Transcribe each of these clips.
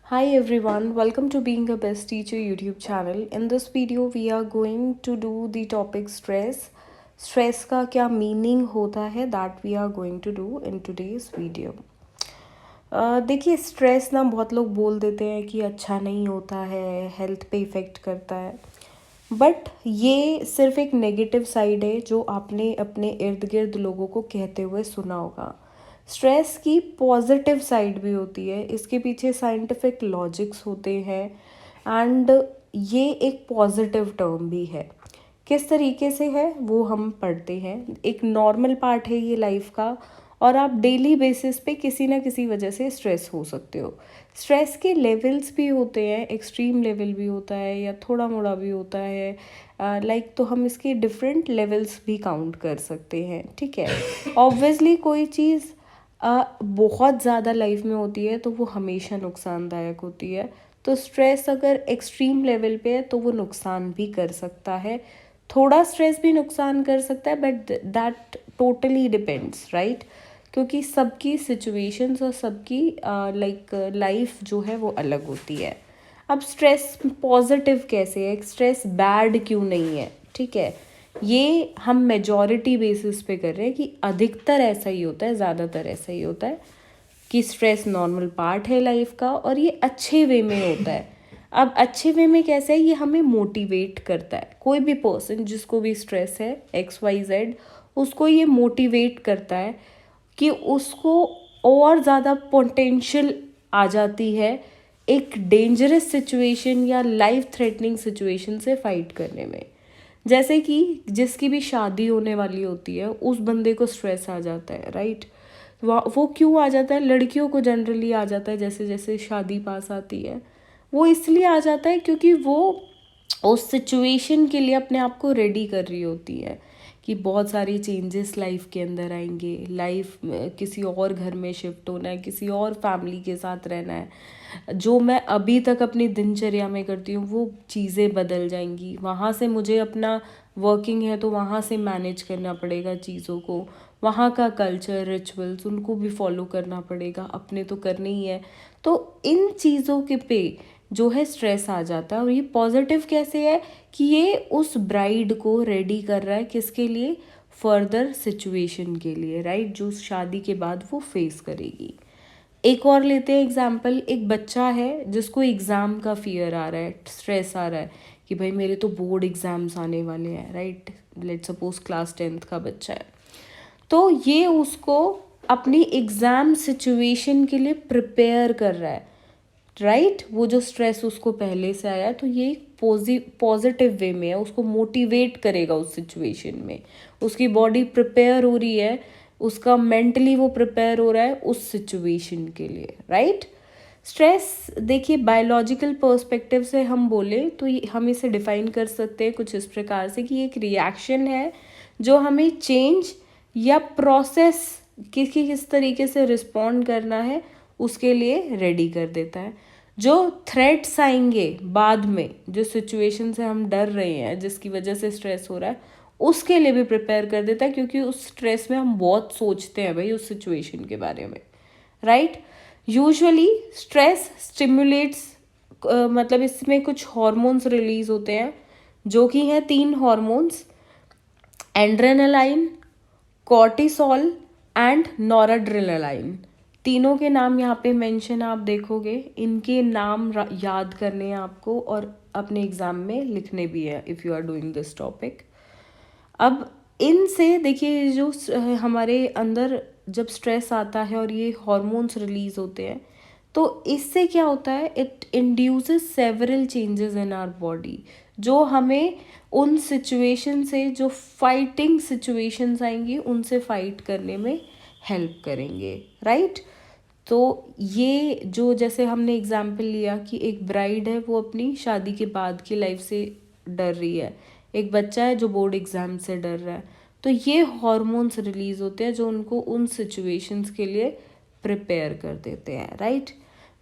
Hi everyone, welcome to Being a Best Teacher YouTube channel. In this video, we are going to do the topic stress. Stress का क्या meaning होता है that we are going to do in today's video. देखिए stress ना बहुत लोग बोल देते हैं कि अच्छा नहीं होता है, हेल्थ पे इफ़ेक्ट करता है, बट ये सिर्फ एक नेगेटिव साइड है जो आपने अपने इर्द गिर्द लोगों को कहते हुए सुना होगा। स्ट्रेस की पॉजिटिव साइड भी होती है, इसके पीछे साइंटिफिक लॉजिक्स होते हैं एंड ये एक पॉजिटिव टर्म भी है। किस तरीके से है वो हम पढ़ते हैं। एक नॉर्मल पार्ट है ये लाइफ का और आप डेली बेसिस पे किसी ना किसी वजह से स्ट्रेस हो सकते हो। स्ट्रेस के लेवल्स भी होते हैं, एक्सट्रीम लेवल भी होता है या थोड़ा मोड़ा भी होता है, तो हम इसके डिफरेंट लेवल्स भी काउंट कर सकते हैं। ठीक है, ऑब्वियसली कोई चीज़ बहुत ज़्यादा लाइफ में होती है तो वो हमेशा नुकसानदायक होती है। तो स्ट्रेस अगर एक्सट्रीम लेवल पे है तो वो नुकसान भी कर सकता है, थोड़ा स्ट्रेस भी नुकसान कर सकता है, but that totally depends, right? क्योंकि सबकी सिचुएशंस और सबकी लाइफ जो है वो अलग होती है। अब स्ट्रेस पॉजिटिव कैसे है, स्ट्रेस बैड क्यों नहीं है? ठीक है, ये हम मेजॉरिटी बेसिस पे कर रहे हैं कि अधिकतर ऐसा ही होता है, ज़्यादातर ऐसा ही होता है कि स्ट्रेस नॉर्मल पार्ट है लाइफ का और ये अच्छे वे में होता है। अब अच्छे वे में कैसे है, ये हमें मोटिवेट करता है। कोई भी पर्सन जिसको भी स्ट्रेस है XYZ, उसको ये मोटिवेट करता है कि उसको और ज़्यादा पोटेंशियल आ जाती है एक डेंजरस सिचुएशन या लाइफ थ्रेटनिंग सिचुएशन से फाइट करने में। जैसे कि जिसकी भी शादी होने वाली होती है उस बंदे को स्ट्रेस आ जाता है, राइट? वो क्यों आ जाता है? लड़कियों को जनरली आ जाता है जैसे जैसे शादी पास आती है। वो इसलिए आ जाता है क्योंकि वो उस सिचुएशन के लिए अपने आप को रेडी कर रही होती है कि बहुत सारी चेंजेस लाइफ के अंदर आएंगे, लाइफ किसी और घर में शिफ्ट होना है, किसी और फैमिली के साथ रहना है, जो मैं अभी तक अपनी दिनचर्या में करती हूँ वो चीज़ें बदल जाएंगी। वहाँ से मुझे अपना वर्किंग है तो वहाँ से मैनेज करना पड़ेगा चीज़ों को, वहाँ का कल्चर रिचुअल्स उनको भी फॉलो करना पड़ेगा, अपने तो करने ही है। तो इन चीज़ों के पे जो है स्ट्रेस आ जाता है। और ये पॉजिटिव कैसे है कि ये उस ब्राइड को रेडी कर रहा है किसके लिए? फर्दर सिचुएशन के लिए, राइट? जो शादी के बाद वो फेस करेगी। एक और लेते हैं एग्जाम्पल। एक बच्चा है जिसको एग्ज़ाम का फियर आ रहा है, स्ट्रेस आ रहा है कि भाई मेरे तो बोर्ड एग्ज़ाम्स आने वाले हैं, right? Let suppose class 10th का बच्चा है, तो ये उसको अपनी एग्ज़ाम सिचुएशन के लिए प्रिपेयर कर रहा है, राइट? वो जो स्ट्रेस उसको पहले से आया तो ये पॉजिटिव वे में है, उसको मोटिवेट करेगा उस सिचुएशन में। उसकी बॉडी प्रिपेयर हो रही है, उसका मेंटली वो प्रिपेयर हो रहा है उस सिचुएशन के लिए, राइट? स्ट्रेस देखिए बायोलॉजिकल पर्सपेक्टिव से हम बोले तो हम इसे डिफाइन कर सकते हैं कुछ इस प्रकार से कि एक रिएक्शन है जो हमें चेंज या प्रोसेस किस तरीके से रिस्पॉन्ड करना है उसके लिए रेडी कर देता है। जो थ्रेट्स आएंगे बाद में, जो सिचुएशन से हम डर रहे हैं जिसकी वजह से स्ट्रेस हो रहा है, उसके लिए भी प्रिपेयर कर देता है, क्योंकि उस स्ट्रेस में हम बहुत सोचते हैं भाई उस सिचुएशन के बारे में, राइट? यूजुअली स्ट्रेस स्टिमुलेट्स, मतलब इसमें कुछ हार्मोन्स रिलीज होते हैं जो कि हैं 3 हार्मोन्स: एड्रेनालाइन, कॉर्टिसोल एंड नॉराड्रेनालाइन। तीनों के नाम यहाँ पे मेंशन आप देखोगे, इनके नाम याद करने हैं आपको और अपने एग्जाम में लिखने भी है if you are doing this topic. अब इनसे देखिए जो हमारे अंदर जब स्ट्रेस आता है और ये हार्मोन्स रिलीज होते हैं तो इससे क्या होता है, it induces several changes in our body, जो हमें उन सिचुएशन से, जो फाइटिंग सिचुएशंस आएंगी उनसे फाइट करने में हेल्प करेंगे, राइट? तो ये जो जैसे हमने एग्जाम्पल लिया कि एक ब्राइड है वो अपनी शादी के बाद की लाइफ से डर रही है, एक बच्चा है जो बोर्ड एग्ज़ाम से डर रहा है, तो ये हार्मोन्स रिलीज होते हैं जो उनको उन सिचुएशंस के लिए प्रिपेयर कर देते हैं, right?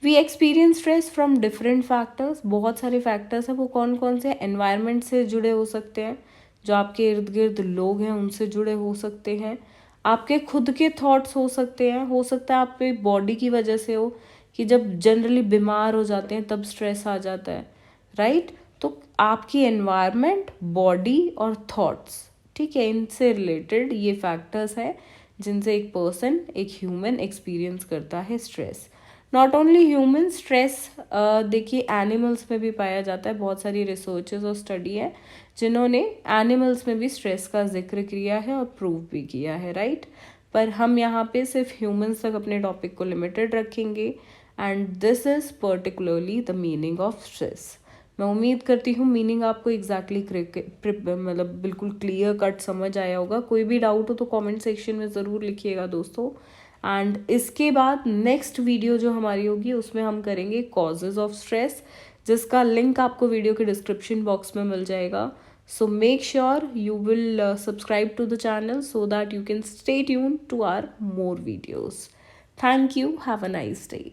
We experience stress from different factors. बहुत सारे फैक्टर्स हैं, वो कौन कौन से? एनवायरनमेंट से जुड़े हो सकते हैं, जो आपके इर्द गिर्द लोग हैं उनसे जुड़े हो सकते हैं, आपके खुद के थॉट्स हो सकते हैं, हो सकता है आपके बॉडी की वजह से हो, कि जब जनरली बीमार हो जाते हैं तब स्ट्रेस आ जाता है, राइट। तो आपकी एनवायरनमेंट, बॉडी और थॉट्स, ठीक है, इनसे रिलेटेड ये फैक्टर्स हैं जिनसे एक पर्सन, एक ह्यूमन एक्सपीरियंस करता है stress. Not only human stress, देखिए एनिमल्स में भी पाया जाता है। बहुत सारी रिसर्चेस और स्टडी है जिन्होंने एनिमल्स में भी स्ट्रेस का जिक्र किया है और प्रूव भी किया है, राइट। पर हम यहाँ पे सिर्फ ह्यूमंस तक अपने टॉपिक को लिमिटेड रखेंगे and this is particularly the meaning of stress. मैं उम्मीद करती हूँ मीनिंग आपको एग्जैक्टली मतलब बिल्कुल क्लियर कट समझ आया होगा। कोई भी डाउट हो तो कमेंट सेक्शन में ज़रूर लिखिएगा दोस्तों। एंड इसके बाद नेक्स्ट वीडियो जो हमारी होगी उसमें हम करेंगे कॉजेज ऑफ स्ट्रेस, जिसका लिंक आपको वीडियो के डिस्क्रिप्शन बॉक्स में मिल जाएगा। So make sure you will subscribe to the channel so that you can stay tuned to our more videos. Thank you. Have a nice day.